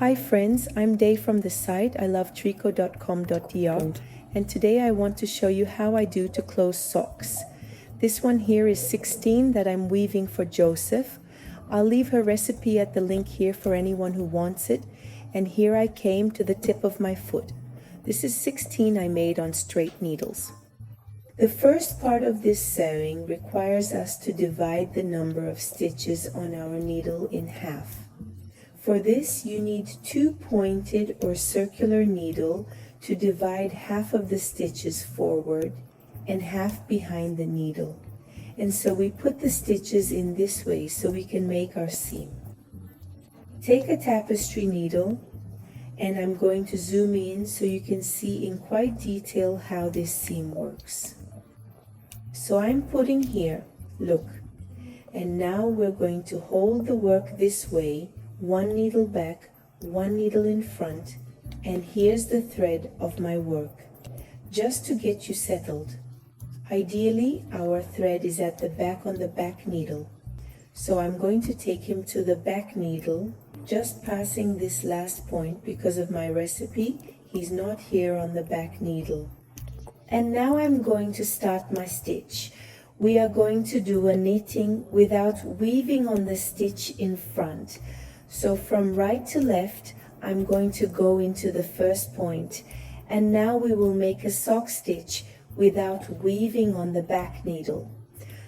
Hi friends, I'm Day from the site ilovetricot.com.dr and today I want to show you how I do to close socks. This one here is 16 that I'm weaving for Joseph. I'll leave her recipe at the link here for anyone who wants it. And here I came to the tip of my foot. This is 16 I made on straight needles. The first part of this sewing requires us to divide the number of stitches on our needle in half. For this, you need 2 pointed or circular needle to divide half of the stitches forward and half behind the needle. And so we put the stitches in this way so we can make our seam. Take a tapestry needle, and I'm going to zoom in so you can see in quite detail how this seam works. So I'm putting here, look, and now we're going to hold the work this way, 1 needle back, 1 needle in front, and here's the thread of my work, just to get you settled. Ideally, our thread is at the back on the back needle. So I'm going to take him to the back needle, just passing this last point because of my recipe. He's not here on the back needle. And now I'm going to start my stitch. We are going to do a knitting without weaving on the stitch in front. So from right to left, I'm going to go into the first point. And now we will make a sock stitch without weaving on the back needle.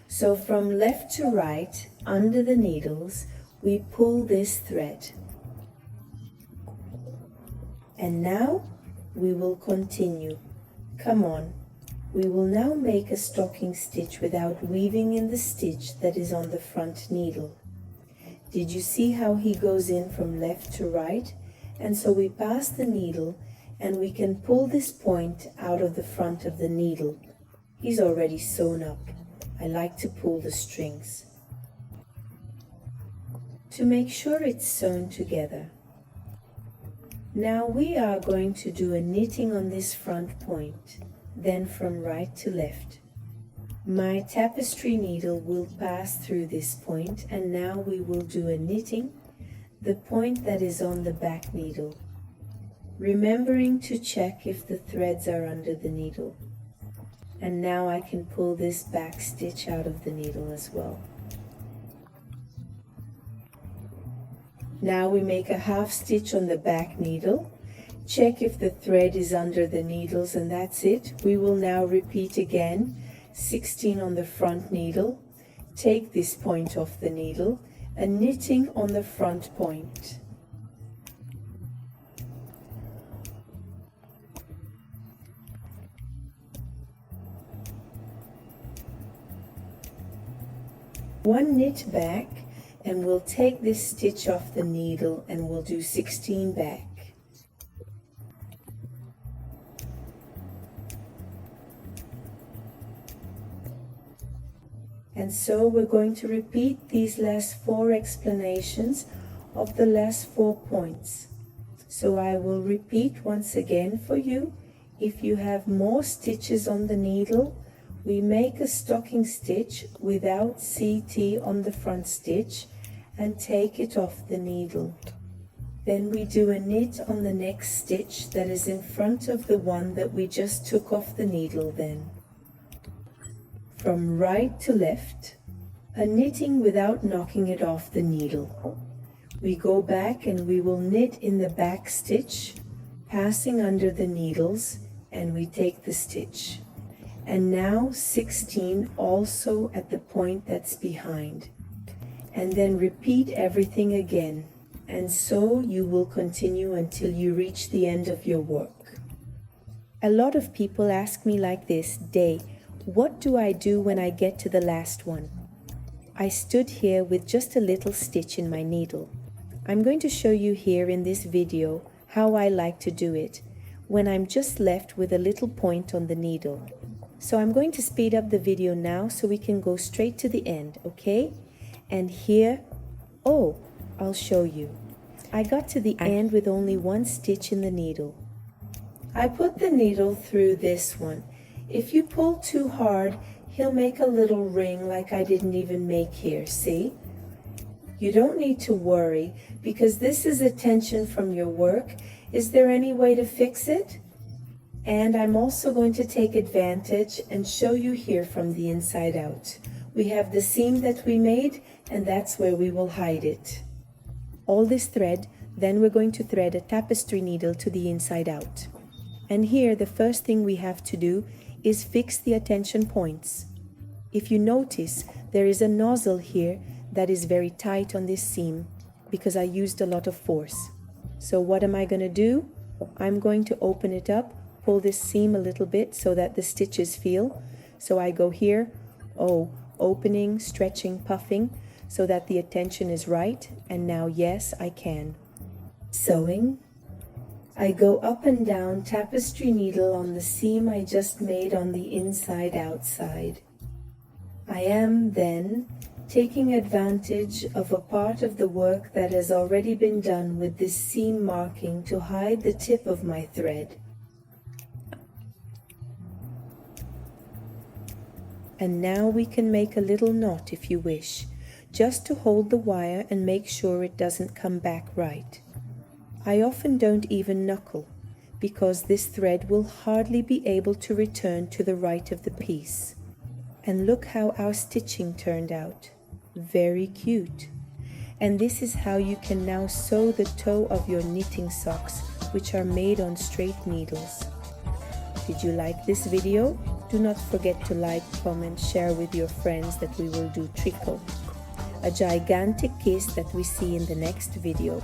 So from left to right, under the needles, we pull this thread. And now we will continue. Come on. We will now make a stocking stitch without weaving in the stitch that is on the front needle. Did you see how he goes in from left to right? And so we pass the needle and we can pull this point out of the front of the needle. He's already sewn up. I like to pull the strings to make sure it's sewn together. Now we are going to do a knitting on this front point, then from right to left. My tapestry needle will pass through this point, and now we will do a knitting, the point that is on the back needle, remembering to check if the threads are under the needle. And now I can pull this back stitch out of the needle as well. Now we make a half stitch on the back needle. Check if the thread is under the needles, and that's it. We will now repeat again. 16 on the front needle. Take this point off the needle, and knitting on the front point. One knit back, and we'll take this stitch off the needle and we'll do 16 back. And so we're going to repeat these last 4 explanations of the last 4 points. So I will repeat once again for you. If you have more stitches on the needle, we make a stocking stitch without CT on the front stitch and take it off the needle. Then we do a knit on the next stitch that is in front of the one that we just took off the needle then. From right to left, a knitting without knocking it off the needle. We go back and we will knit in the back stitch, passing under the needles, and we take the stitch. And now 16 also at the point that's behind. And then repeat everything again. And so you will continue until you reach the end of your work. A lot of people ask me like this, Day, what do I do when I get to the last one? I stood here with just a little stitch in my needle. I'm going to show you here in this video how I like to do it, when I'm just left with a little point on the needle. So I'm going to speed up the video now so we can go straight to the end, okay? And here, I'll show you. I got to the end with only 1 stitch in the needle. I put the needle through this one. If you pull too hard, he'll make a little ring like I didn't even make here, see? You don't need to worry because this is attention from your work. Is there any way to fix it? And I'm also going to take advantage and show you here from the inside out. We have the seam that we made, and that's where we will hide it. All this thread, then we're going to thread a tapestry needle to the inside out. And here the first thing we have to do is fix the attention points. If you notice, there is a nozzle here that is very tight on this seam because I used a lot of force. So what am I going to do? I'm going to open it up, pull this seam a little bit so that the stitches feel. So I go here, opening, stretching, puffing, so that the attention is right. And now, yes, I can. Sewing. I go up and down tapestry needle on the seam I just made on the inside outside. I am then taking advantage of a part of the work that has already been done with this seam marking to hide the tip of my thread. And now we can make a little knot if you wish, just to hold the wire and make sure it doesn't come back right. I often don't even knuckle, because this thread will hardly be able to return to the right of the piece. And look how our stitching turned out. Very cute. And this is how you can now sew the toe of your knitting socks, which are made on straight needles. Did you like this video? Do not forget to like, comment, share with your friends that we will do tricot. A gigantic kiss that we see in the next video.